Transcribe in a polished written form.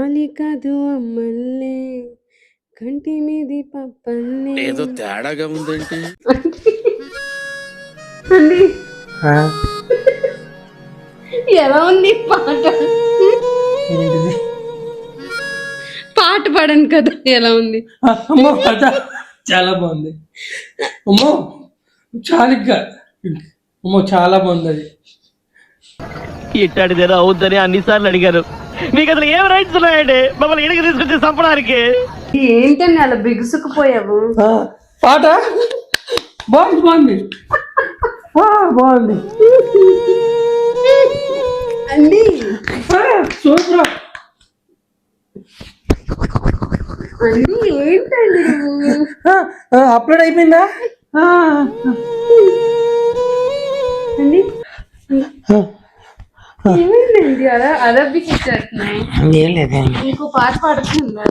ఆలి కాదు అమ్మల్లే కంటి మీది పప్పల్లే. ఏదో తేడాగా ఉందేంటి? అండి ఎలా ఉంది పాట? పాట పాడాను కదా, ఎలా ఉంది? అమ్మో పాట చాలా బాగుంది. అమ్మో చాలిగ్గా అమ్మో చాలా బాగుంది అది. ఇట్టాడిదేదో అవుద్దని అన్నిసార్లు అడిగారు. మీకు అసలు ఏం రైట్స్ ఉన్నాయండి మమ్మల్ని ఇడికి తీసుకొచ్చి చంపడానికి? ఏంటండి అలా బిగుసుకుపోయావు? పాట బాగుంది బాగుంది బాగుంది అండి సూపర్ అండి ఏంటండి నువ్వు? అప్లోడ్ అయిపోయిందా? అండి ఏమైందండి అలా అలా బిగించేస్తున్నాయి? ఏం లేదండి. ఇంకో పాట పాడుతుందా?